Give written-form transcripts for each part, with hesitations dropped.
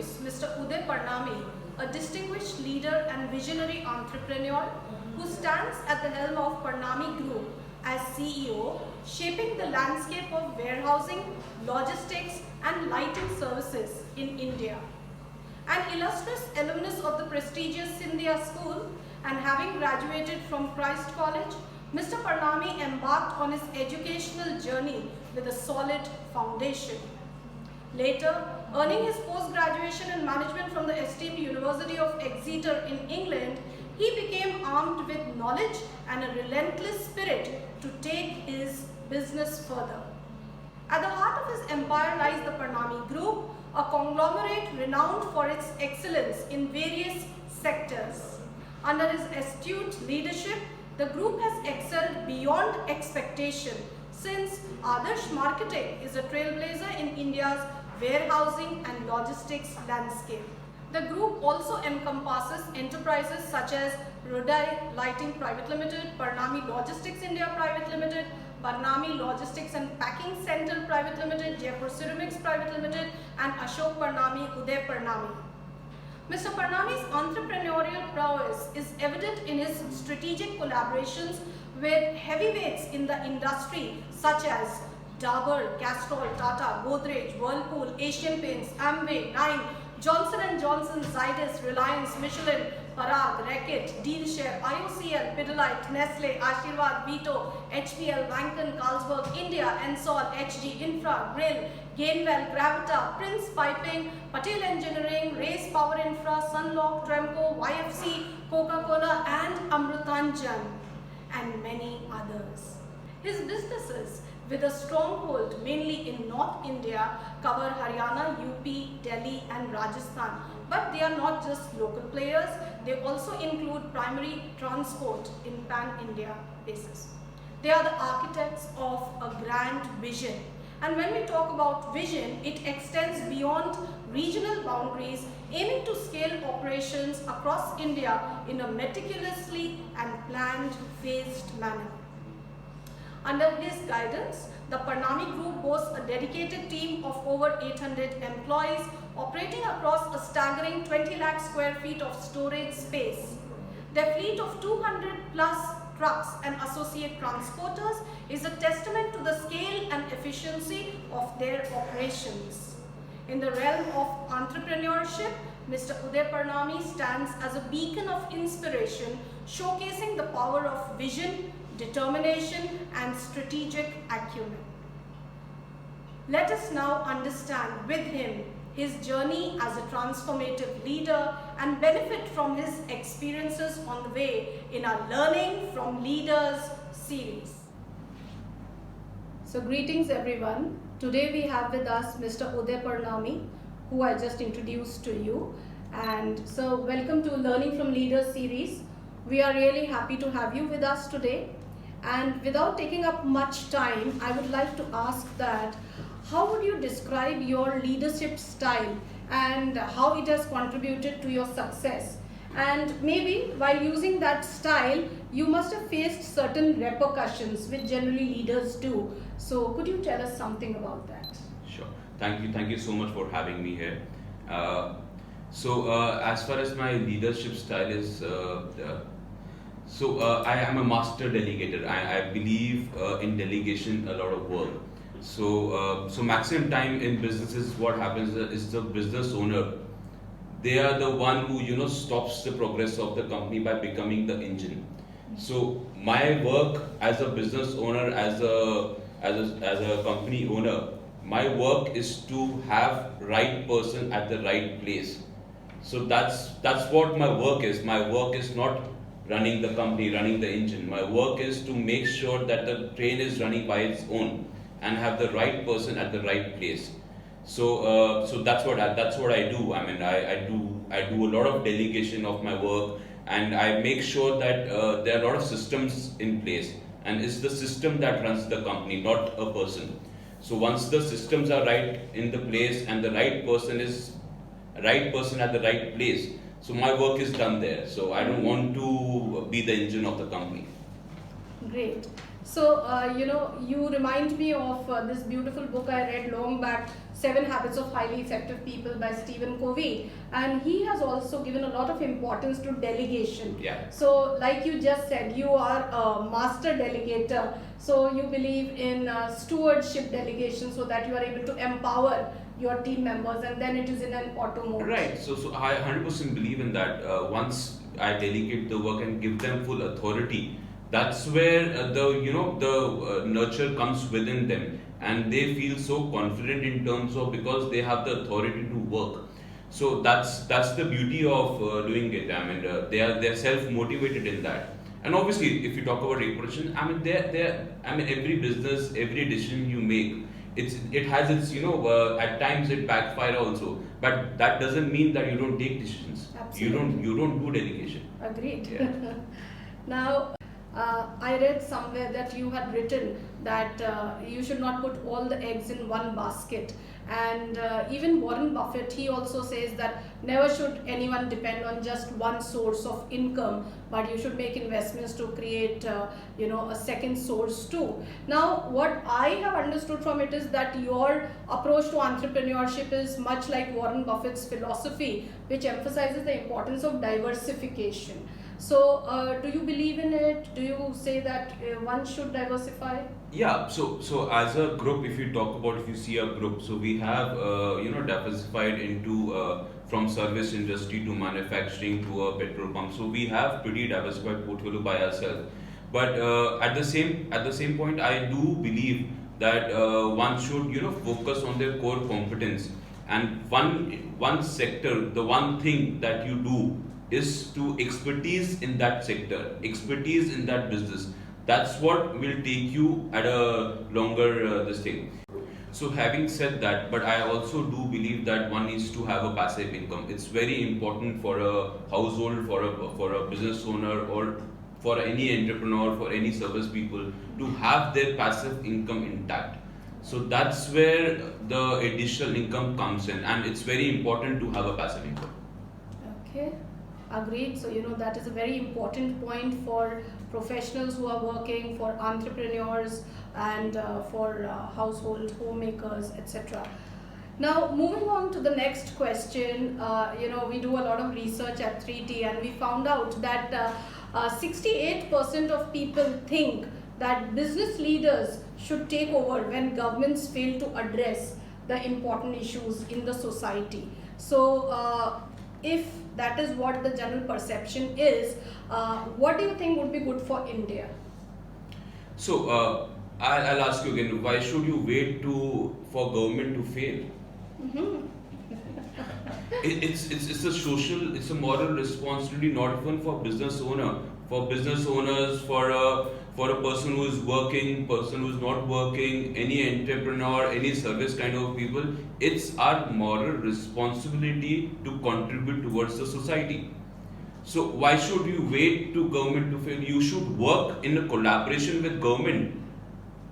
introduce Mr. Udai Parnami, a distinguished leader and visionary entrepreneur who stands at the helm of Parnami Group as CEO, shaping the landscape of warehousing, logistics and lighting services in India. An illustrious alumnus of the prestigious Scindia School and having graduated from Christ College, Mr. Parnami embarked on his educational journey with a solid foundation. Later, earning his post-graduation in management from the esteemed University of Exeter in England, he became armed with knowledge and a relentless spirit to take his business further. At the heart of his empire lies the Parnami Group, a conglomerate renowned for its excellence in various sectors. Under his astute leadership, the group has excelled beyond expectation since Adarsh Marketing is a trailblazer in India's warehousing and logistics landscape. The group also encompasses enterprises such as Udai Lighting Private Limited, Parnami Logistics India Private Limited, Parnami Logistics and Packing Center Private Limited, Jaipur Ceramics Private Limited and Ashok Parnami, Udai Parnami. Mr. Parnami's entrepreneurial prowess is evident in his strategic collaborations with heavyweights in the industry such as Dabur, Castrol, Tata, Godrej, Whirlpool, Asian Paints, Amway, Nine, Johnson & Johnson, Zydus, Reliance, Michelin, Parag, Reckitt, Dealshare, IOCL, Pidilite, Nestle, Ashirwad, Vito, HPL, Vanken, Carlsberg, India, Ensol, HG, Infra, Grill, Gainwell, Gravita, Prince Piping, Patel Engineering, Race Power Infra, Sunlock, Tremco, YFC, Coca-Cola and Amrutanjan and many others. His businesses with a stronghold mainly in North India cover Haryana, UP, Delhi and Rajasthan. But they are not just local players, they also include primary transport in pan-India basis. They are the architects of a grand vision. And when we talk about vision, it extends beyond regional boundaries, aiming to scale operations across India in a meticulously and planned, phased manner. Under his guidance, the Parnami Group boasts a dedicated team of over 800 employees operating across a staggering 20 lakh square feet of storage space. Their fleet of 200 plus trucks and associate transporters is a testament to the scale and efficiency of their operations. In the realm of entrepreneurship, Mr. Udai Parnami stands as a beacon of inspiration, showcasing the power of vision, determination and strategic acumen. Let us now understand with him his journey as a transformative leader and benefit from his experiences on the way in our Learning from Leaders series. So greetings everyone. Today we have with us Mr. Udai Parnami, who I just introduced to you. And so welcome to Learning from Leaders series. We are really happy to have you with us today. And without taking up much time, I would like to ask that how would you describe your leadership style and how it has contributed to your success? And maybe while using that style, you must have faced certain repercussions which generally leaders do. So could you tell us something about that? Sure. Thank you so much for having me here. As far as my leadership style is, I am a master delegator. I believe in delegation a lot of work. So maximum time in businesses, what happens is the business owner, they are the one who stops the progress of the company by becoming the engine. So my work as a business owner, as a company owner, my work is to have right person at the right place. So that's what my work is. My work is not running the company, running the engine. My work is to make sure that the train is running by its own and have the right person at the right place. So that's what I do. I mean, I do a lot of delegation of my work, and I make sure that there are a lot of systems in place, and it's the system that runs the company, not a person. So once the systems are right in the place and the right person at the right place, so my work is done there. So I don't want to be the engine of the company. Great. So, you remind me of this beautiful book I read long back, Seven Habits of Highly Effective People by Stephen Covey. And he has also given a lot of importance to delegation. Yeah. So, like you just said, you are a master delegator. So, you believe in stewardship delegation so that you are able to empower your team members, and then it is in an auto mode. Right. So I 100% believe in that. Once I delegate the work and give them full authority, that's where the nurture comes within them, and they feel so confident in terms of because they have the authority to work. So that's the beauty of doing it. I mean, they're self motivated in that. And obviously, if you talk about reproduction, I mean, every business, every decision you make, it has its at times it backfire also, but that doesn't mean that you don't take decisions. Absolutely. You don't do delegation. Agreed. Yeah. Now, I read somewhere that you had written that you should not put all the eggs in one basket. And even Warren Buffett, he also says that never should anyone depend on just one source of income, but you should make investments to create, a second source too. Now, what I have understood from it is that your approach to entrepreneurship is much like Warren Buffett's philosophy, which emphasizes the importance of diversification. So, do you believe in it? Do you say that one should diversify? Yeah, so as a group, if you see a group, so we have diversified into from service industry to manufacturing to a petrol pump. So we have pretty diversified portfolio by ourselves. But at the same point, I do believe that one should focus on their core competence, and one sector, the one thing that you do is to expertise in that sector, expertise in that business. That's what will take you at a longer this thing. So having said that, but I also do believe that one needs to have a passive income. It's very important for a household, for a business owner, or for any entrepreneur, for any service people to have their passive income intact. So that's where the additional income comes in, and it's very important to have a passive income. Okay, agreed. So, that is a very important point for professionals who are working, for entrepreneurs, and for household homemakers, etc. Now, moving on to the next question, we do a lot of research at 3T, and we found out that 68% of people think that business leaders should take over when governments fail to address the important issues in the society. So, if that is what the general perception is, what do you think would be good for India? So I'll ask you again. Why should you wait for government to fail? Mhm. It's a social, it's a moral responsibility, not even for business owners, for a person who is working, person who is not working, any entrepreneur, any service kind of people. It's our moral responsibility to contribute towards the society. So why should you wait to government to fail? You should work in a collaboration with government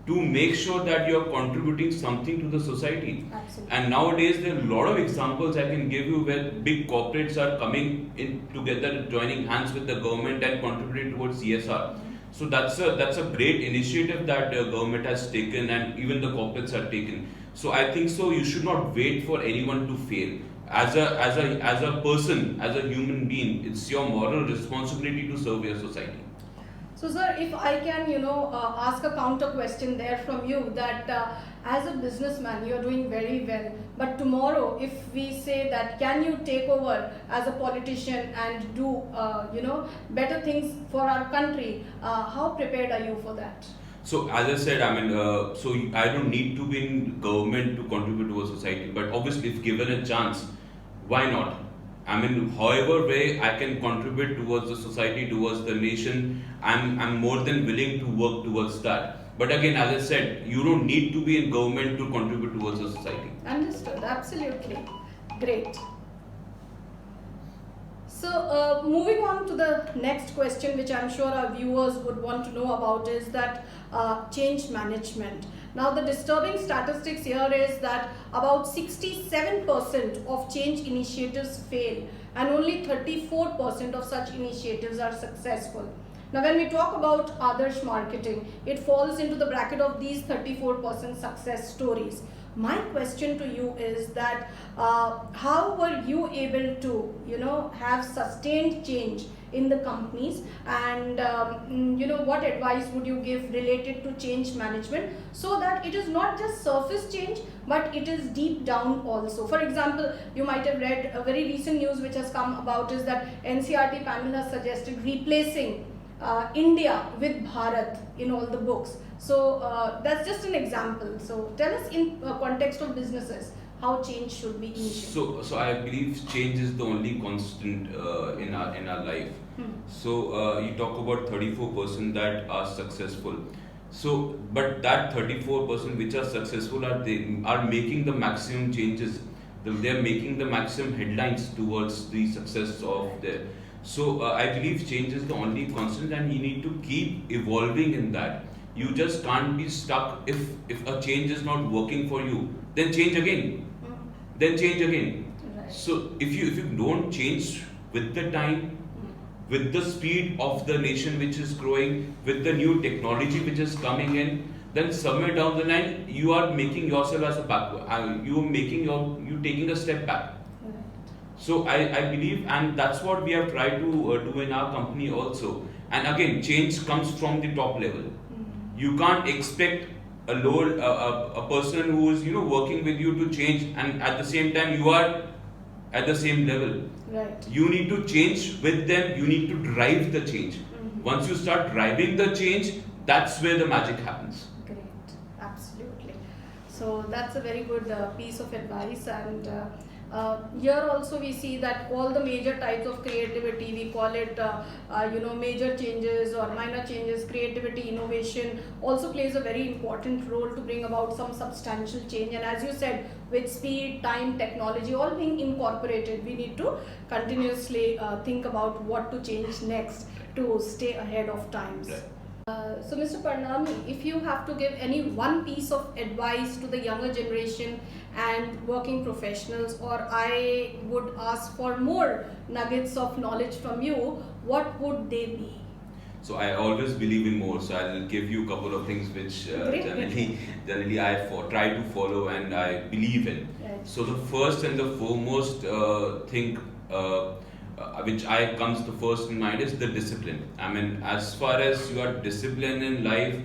to make sure that you are contributing something to the society. Absolutely. And nowadays there are a lot of examples I can give you where big corporates are coming in together, joining hands with the government and contributing towards CSR. So that's a great initiative that the government has taken, and even the corporates have taken. So I think so you should not wait for anyone to fail. As a person, as a human being, it's your moral responsibility to serve your society. So, sir, if I can, ask a counter question there from you, that as a businessman, you are doing very well. But tomorrow, if we say that, can you take over as a politician and do, better things for our country? How prepared are you for that? So as I said, I mean, so I don't need to be in government to contribute to a society. But obviously, if given a chance, why not? I mean, however way I can contribute towards the society, towards the nation, I'm more than willing to work towards that. But again, as I said, you don't need to be in government to contribute towards the society. Understood. Absolutely. Great. So, moving on to the next question, which I'm sure our viewers would want to know about, is that change management. Now, the disturbing statistics here is that about 67% of change initiatives fail, and only 34% of such initiatives are successful. Now, when we talk about Adarsh marketing, it falls into the bracket of these 34% success stories. My question to you is that how were you able to, have sustained change in the companies, and what advice would you give related to change management, so that it is not just surface change but it is deep down also. For example, you might have read a very recent news which has come about is that NCRT panel has suggested replacing India with Bharat in all the books. So that's just an example. So tell us in context of businesses how change should be initiated. So I believe change is the only constant in our life. So you talk about 34% that are successful. So, but that 34% which are successful are making the maximum changes. They are making the maximum headlines towards the success of their. So I believe change is the only constant, and you need to keep evolving in that. You just can't be stuck. If a change is not working for you, then change again. Then change again. Right. So if you don't change with the time, with the speed of the nation which is growing, with the new technology which is coming in, then somewhere down the line you are making yourself as a backward. You taking a step back. So I believe, and that's what we have tried to do in our company also. And again, change comes from the top level. You can't expect a person who is working with you to change, and at the same time you are at the same level. Right. You need to change with them. You need to drive the change. Once you start driving the change, that's where the magic happens. Great, absolutely. So that's a very good piece of advice, and here also we see that all the major types of creativity, we call it major changes or minor changes, creativity, innovation also plays a very important role to bring about some substantial change. And as you said, with speed, time, technology all being incorporated, we need to continuously think about what to change next to stay ahead of times. Right. So Mr. Parnami, if you have to give any one piece of advice to the younger generation and working professionals, or I would ask for more nuggets of knowledge from you, what would they be? So I always believe in more. So I'll give you a couple of things which generally I try to follow and I believe in. Right. So the first and the foremost thing which comes the first in mind is the discipline. I mean, as far as you are disciplined in life,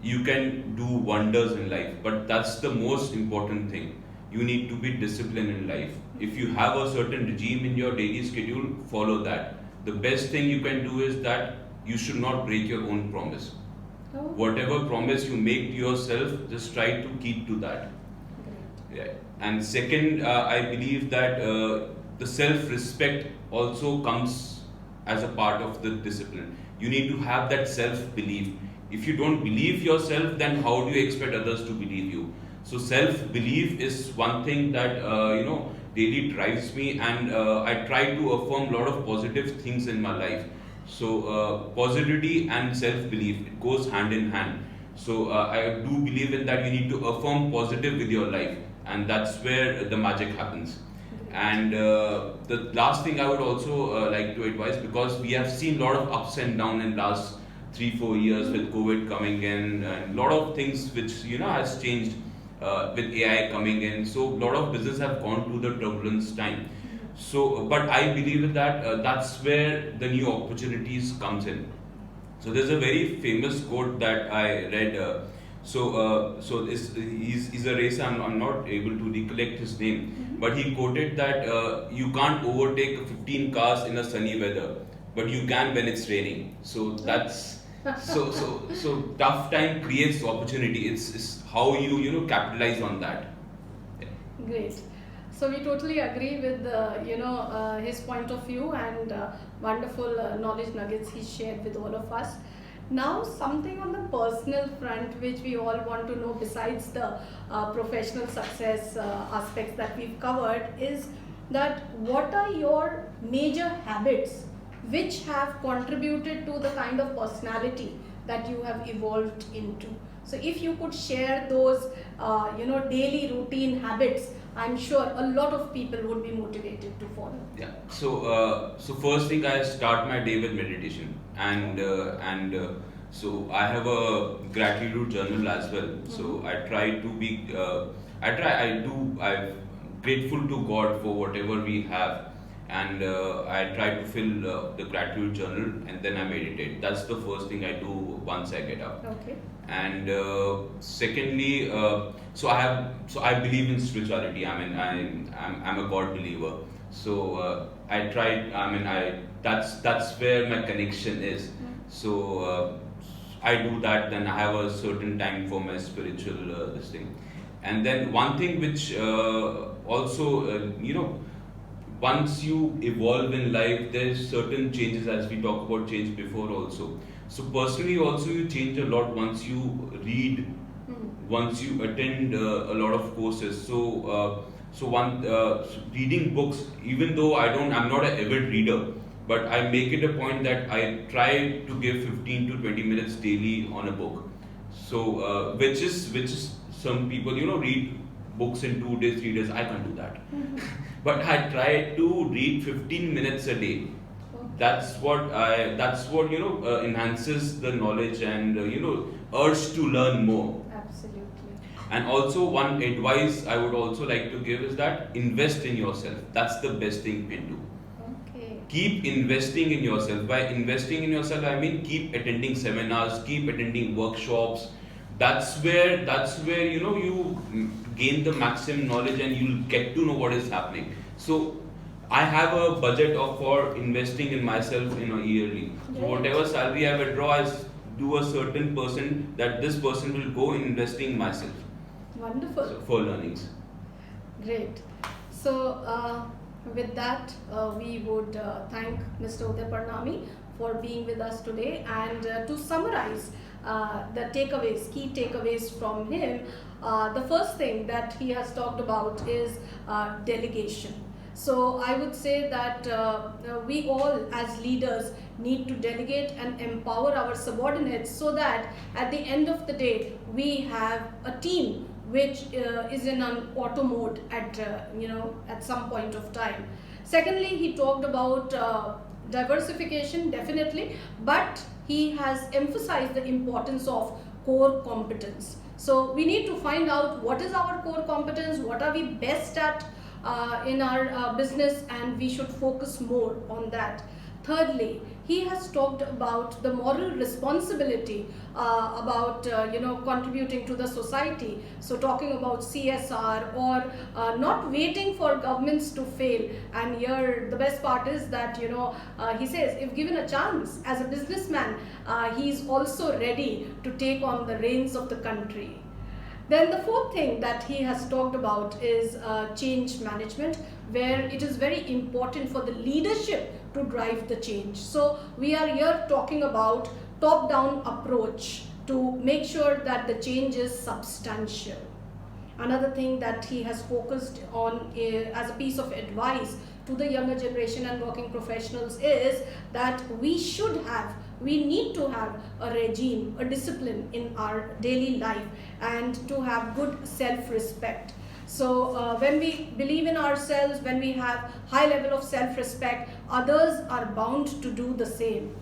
you can do wonders in life. But that's the most important thing. You need to be disciplined in life. If you have a certain regime in your daily schedule, follow that. The best thing you can do is that you should not break your own promise. Oh. Whatever promise you make to yourself, just try to keep to that. Great. Yeah. And second, I believe that the self-respect also comes as a part of the discipline. You need to have that self-belief. If you don't believe yourself, then how do you expect others to believe you? So self-belief is one thing that daily drives me, and I try to affirm a lot of positive things in my life. So positivity and self-belief, it goes hand in hand. So I do believe in that you need to affirm positive with your life, and that's where the magic happens. And the last thing I would also like to advise, because we have seen a lot of ups and downs in last 3-4 years with COVID coming in, and a lot of things which has changed with AI coming in. So a lot of business have gone through the turbulence time. So, but I believe that that's where the new opportunities comes in. So there's a very famous quote that I read. So he's a racer. I'm not able to recollect his name, but he quoted that you can't overtake 15 cars in a sunny weather, but you can when it's raining. So that's so tough time creates opportunity. It's how you capitalize on that. Yeah. Great. So we totally agree with his point of view, and wonderful knowledge nuggets he shared with all of us. Now, something on the personal front which we all want to know besides the professional success aspects that we've covered is that what are your major habits which have contributed to the kind of personality that you have evolved into? So if you could share those daily routine habits I'm sure a lot of people would be motivated to follow. Yeah. So first thing, I start my day with meditation, so I have a gratitude journal as well. So I try to be, I'm grateful to God for whatever we have, and I try to fill the gratitude journal, and then I meditate. That's the first thing I do once I get up. Okay. And secondly, so I believe in spirituality. I mean, I'm a God believer. So I try. I mean, that's where my connection is. So I do that. Then I have a certain time for my spiritual this thing. And then one thing which also once you evolve in life, there's certain changes, as we talk about change before also. So personally also you change a lot once you read, once you attend a lot of courses. So reading books, even though I'm not an avid reader, but I make it a point that I try to give 15 to 20 minutes daily on a book. So which is some people read books in 2 days, 3 days. I can't do that. But I try to read 15 minutes a day. That's what enhances the knowledge and urge to learn more. Absolutely. And also one advice I would also like to give is that invest in yourself. That's the best thing you can do. Okay. Keep investing in yourself. By investing in yourself, I mean keep attending seminars, keep attending workshops. That's where you gain the maximum knowledge and you'll get to know what is happening. So I have a budget for investing in myself yearly. So whatever salary I withdraw, I do a certain percent that this person will go in investing in myself. Wonderful. For learnings. Great. So with that, we would thank Mr. Udai Parnami for being with us today, and to summarize the key takeaways from him, the first thing that he has talked about is delegation. So I would say that we all as leaders need to delegate and empower our subordinates so that at the end of the day we have a team which is in an auto mode at some point of time. Secondly, he talked about diversification, definitely, but he has emphasized the importance of core competence. So we need to find out what is our core competence, what are we best at in our business, and we should focus more on that. Thirdly, he has talked about the moral responsibility about contributing to the society. So talking about CSR or not waiting for governments to fail. And here the best part is that he says if given a chance as a businessman, he is also ready to take on the reins of the country. Then the fourth thing that he has talked about is change management, where it is very important for the leadership to drive the change. So we are here talking about top-down approach to make sure that the change is substantial. Another thing that he has focused on as a piece of advice to the younger generation and working professionals is that we need to have a regime, a discipline in our daily life, and to have good self-respect. So when we believe in ourselves, when we have high level of self-respect, others are bound to do the same.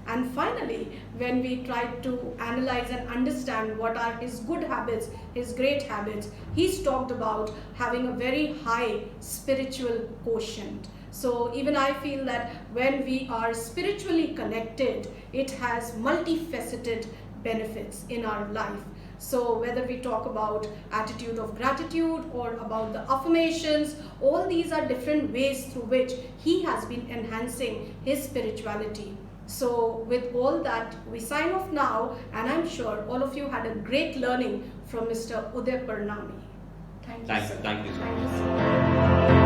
And finally, when we try to analyze and understand what are his good habits, his great habits, he's talked about having a very high spiritual quotient. So even I feel that when we are spiritually connected, it has multifaceted benefits in our life. So whether we talk about attitude of gratitude or about the affirmations, all these are different ways through which he has been enhancing his spirituality. So with all that, we sign off now, and I'm sure all of you had a great learning from Mr. Udai Parnami. Thank you, sir. Thank you, sir. Thank you, sir.